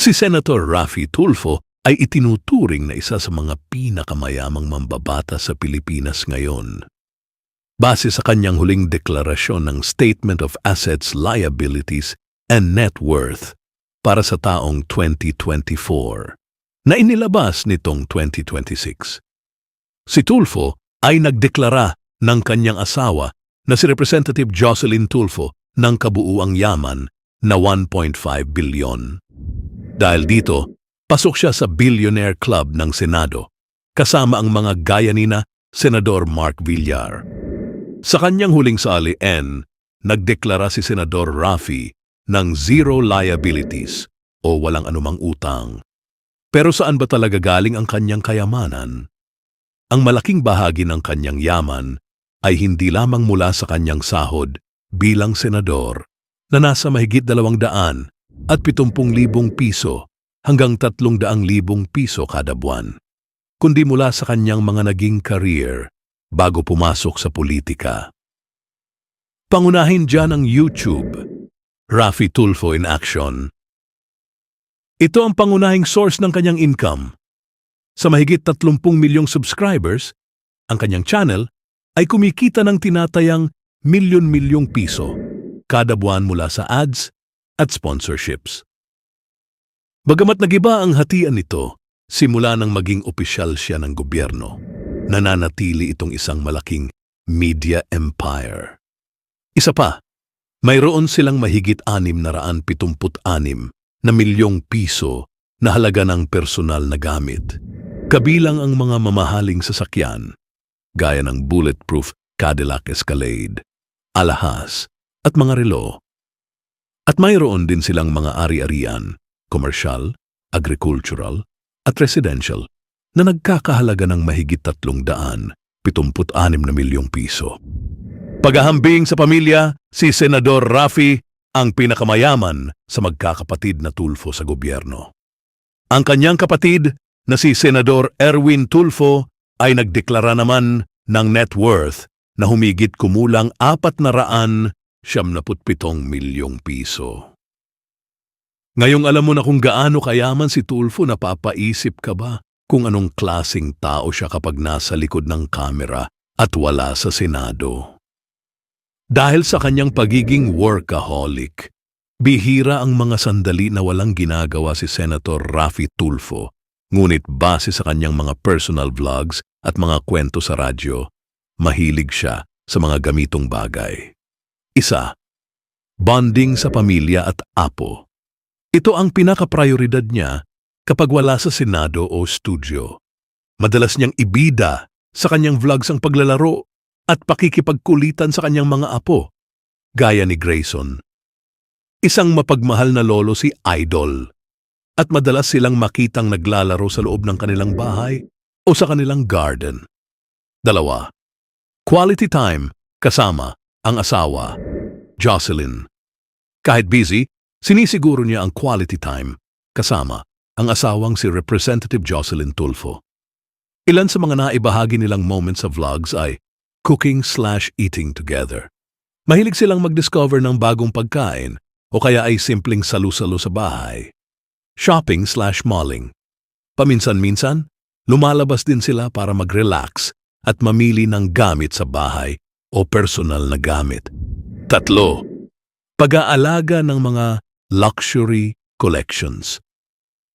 Si Senator Raffy Tulfo ay itinuturing na isa sa mga pinakamayamang mambabata sa Pilipinas ngayon. Base sa kanyang huling deklarasyon ng Statement of Assets, Liabilities, and Net Worth para sa taong 2024 na inilabas nitong 2026. Si Tulfo ay nagdeklara ng kanyang asawa na si Representative Jocelyn Tulfo ng kabuuang yaman na 1.5 bilyon. Dahil dito, pasok siya sa Billionaire Club ng Senado, kasama ang mga gaya nina Senador Mark Villar. Sa kanyang huling salian, nagdeklara si Senador Raffy ng zero liabilities o walang anumang utang. Pero saan ba talaga galing ang kanyang kayamanan? Ang malaking bahagi ng kanyang yaman ay hindi lamang mula sa kanyang sahod bilang senador na nasa mahigit 200,000 at 70,000 piso hanggang 300,000 piso kada buwan, kundi mula sa kanyang mga naging career bago pumasok sa politika. Pangunahin dyan ang YouTube, Raffy Tulfo in Action. Ito ang pangunahing source ng kanyang income. Sa mahigit 30 milyong subscribers, ang kanyang channel ay kumikita ng tinatayang milyon-milyong piso kada buwan mula sa ads at sponsorships. Bagamat nagiba ang hatian nito, simula nang maging opisyal siya ng gobyerno, nananatili itong isang malaking media empire. Isa pa, mayroon silang mahigit 676 na milyong piso na halaga ng personal na gamit, kabilang ang mga mamahaling sasakyan, gaya ng bulletproof Cadillac Escalade, alahas at mga relo. At mayroon din silang mga ari-arian, commercial, agricultural at residential na nagkakahalaga ng mahigit 376 na milyong piso. Paghahambing sa pamilya, si Senador Raffy ang pinakamayaman sa magkakapatid na Tulfo sa gobyerno. Ang kanyang kapatid na si Senador Erwin Tulfo ay nagdeklara naman ng net worth na humigit kumulang 477 milyong piso. Ngayong alam mo na kung gaano kayaman si Tulfo, napapaisip ka ba kung anong klaseng tao siya kapag nasa likod ng kamera at wala sa Senado? Dahil sa kanyang pagiging workaholic, bihira ang mga sandali na walang ginagawa si Senator Raffy Tulfo, ngunit base sa kanyang mga personal vlogs at mga kwento sa radyo, mahilig siya sa mga gamitong bagay. Isa, bonding sa pamilya at apo. Ito ang pinaka-prioridad niya kapag wala sa Senado o studio. Madalas niyang ibida sa kanyang vlogs ang paglalaro at pakikipagkulitan sa kanyang mga apo, gaya ni Grayson. Isang mapagmahal na lolo si Idol, at madalas silang makitang naglalaro sa loob ng kanilang bahay o sa kanilang garden. 2, quality time kasama ang asawa, Jocelyn. Kahit busy, sinisiguro niya ang quality time kasama ang asawang si Representative Jocelyn Tulfo. Ilan sa mga naibahagi nilang moments sa vlogs ay cooking/eating together. Mahilig silang mag-discover ng bagong pagkain o kaya ay simpleng salu-salo sa bahay. Shopping/malling. Paminsan-minsan, lumalabas din sila para mag-relax at mamili ng gamit sa bahay o personal na gamit. 3, pag-aalaga ng mga luxury collections.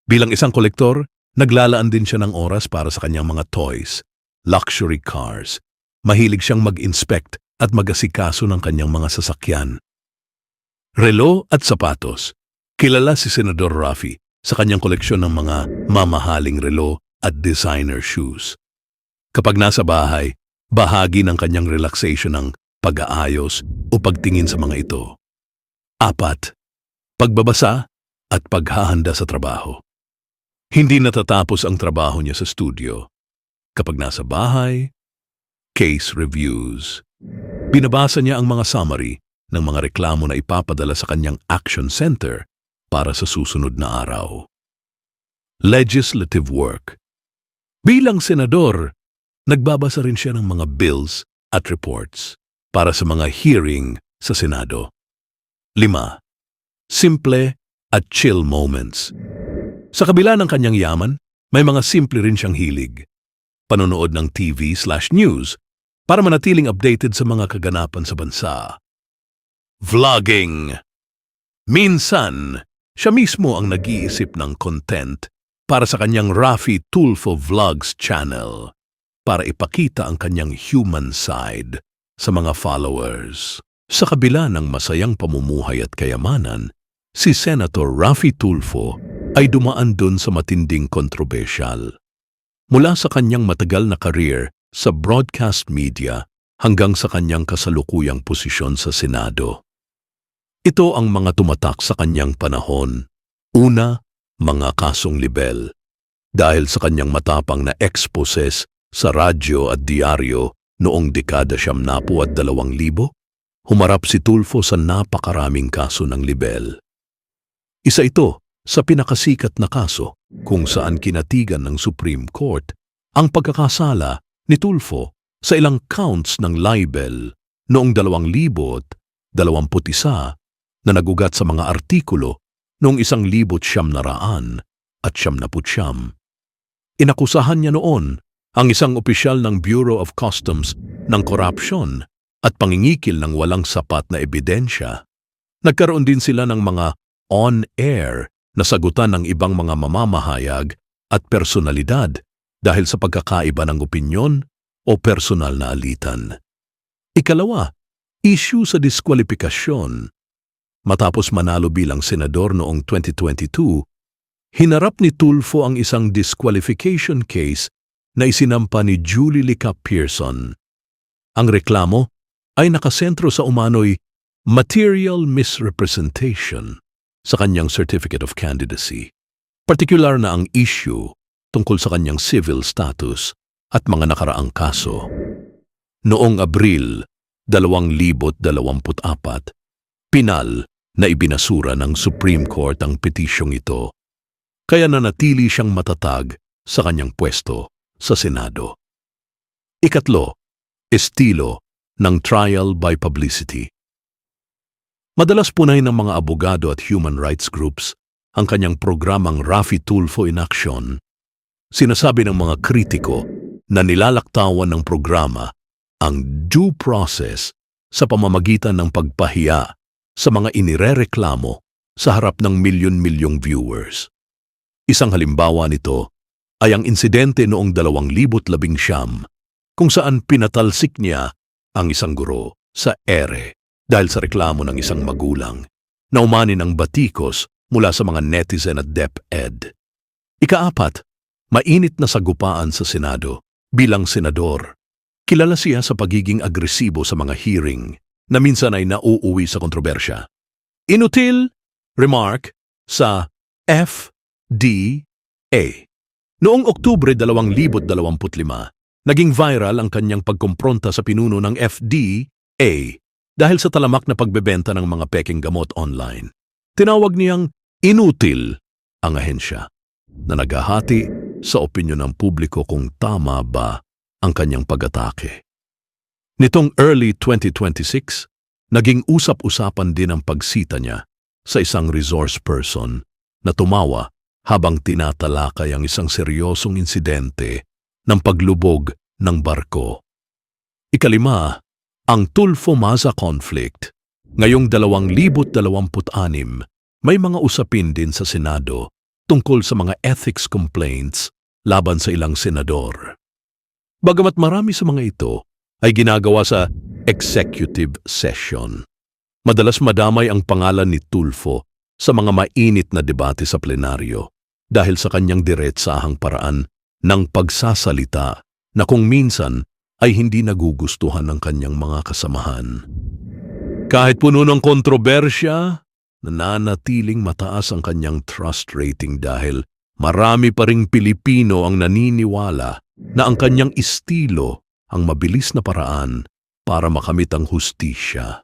Bilang isang kolektor, naglalaan din siya ng oras para sa kanyang mga toys, luxury cars. Mahilig siyang mag-inspect at mag-asikaso ng kanyang mga sasakyan. Relo at sapatos. Kilala si Senador Raffy sa kanyang koleksyon ng mga mamahaling relo at designer shoes. Kapag nasa bahay, bahagi ng kanyang relaxation ang pag-aayos o pagtingin sa mga ito. 4, pagbabasa at paghahanda sa trabaho. Hindi natatapos ang trabaho niya sa studio. Kapag nasa bahay, case reviews. Binabasa niya ang mga summary ng mga reklamo na ipapadala sa kanyang action center para sa susunod na araw. Legislative work. Bilang senador, nagbabasa rin siya ng mga bills at reports para sa mga hearing sa Senado. 5, simple at chill moments. Sa kabila ng kanyang yaman, may mga simple rin siyang hilig. Panonood ng TV/news para manatiling updated sa mga kaganapan sa bansa. Vlogging. Minsan, siya mismo ang nag-iisip ng content para sa kanyang Rafi Tulfo Vlogs channel para ipakita ang kanyang human side sa mga followers. Sa kabila ng masayang pamumuhay at kayamanan, si Senator Rafi Tulfo ay dumaan dun sa matinding kontrobersyal. Mula sa kanyang matagal na career sa broadcast media hanggang sa kanyang kasalukuyang posisyon sa Senado. Ito ang mga tumatak sa kanyang panahon. Una, mga kasong libel. Dahil sa kanyang matapang na exposes sa radyo at diaryo noong dekada 1920, humarap si Tulfo sa napakaraming kaso ng libel. Isa ito sa pinakasikat na kaso kung saan kinatigan ng Supreme Court ang pagkakasala ni Tulfo sa ilang counts ng libel noong 2021 na nagugat sa mga artikulo noong 1900 at 1999. Inakusahan niya noon ang isang opisyal ng Bureau of Customs ng korupsyon at pangingikil ng walang sapat na ebidensya. Nagkaroon din sila ng mga on-air na sagutan ng ibang mga mamamahayag at personalidad dahil sa pagkakaiba ng opinyon o personal na alitan. Ikalawa, issue sa diskwalifikasyon. Matapos manalo bilang senador noong 2022, hinarap ni Tulfo ang isang disqualification case na isinampa ni Julie Licap Pearson. Ang reklamo ay nakasentro sa umano'y material misrepresentation sa kanyang Certificate of Candidacy. Partikular na ang issue tungkol sa kanyang civil status at mga nakaraang kaso. Noong Abril 2024, pinal na ibinasura ng Supreme Court ang petisyong ito, kaya nanatili siyang matatag sa kanyang pwesto sa Senado. Ikatlo, estilo ng trial by publicity. Madalas punay ng mga abogado at human rights groups ang kanyang programang Rafi Tulfo in Action. Sinasabi ng mga kritiko na nilalaktawan ng programa ang due process sa pamamagitan ng pagpahiya sa mga inirereklamo sa harap ng milyon-milyong viewers. Isang halimbawa nito ay ang insidente noong 2019 kung saan pinatalsik niya ang isang guro sa ere dahil sa reklamo ng isang magulang na umani ng batikos mula sa mga netizen at DepEd. Ikaapat, mainit na sagupaan sa Senado bilang senador. Kilala siya sa pagiging agresibo sa mga hearing na minsan ay nauuwi sa kontrobersya. Inutil remark sa FDA. Noong Oktubre 2025, naging viral ang kanyang pagkumpronta sa pinuno ng FDA dahil sa talamak na pagbebenta ng mga peking gamot online. Tinawag niyang inutil ang ahensya na naghahati sa opinyon ng publiko kung tama ba ang kanyang pag-atake. Nitong early 2026, naging usap-usapan din ang pagsita niya sa isang resource person na tumawa habang tinatalakay ang isang seryosong insidente ng paglubog ng barko. Ikalima, ang Tulfo-Maza conflict. Ngayong 2026, may mga usapin din sa Senado tungkol sa mga ethics complaints laban sa ilang senador. Bagamat marami sa mga ito ay ginagawa sa executive session, madalas madamay ang pangalan ni Tulfo sa mga mainit na debate sa plenaryo dahil sa kanyang diretsahang paraan ng pagsasalita na kung minsan ay hindi nagugustuhan ng kanyang mga kasamahan. Kahit puno ng kontrobersya, nananatiling mataas ang kanyang trust rating dahil marami pa ring Pilipino ang naniniwala na ang kanyang estilo ang mabilis na paraan para makamit ang hustisya.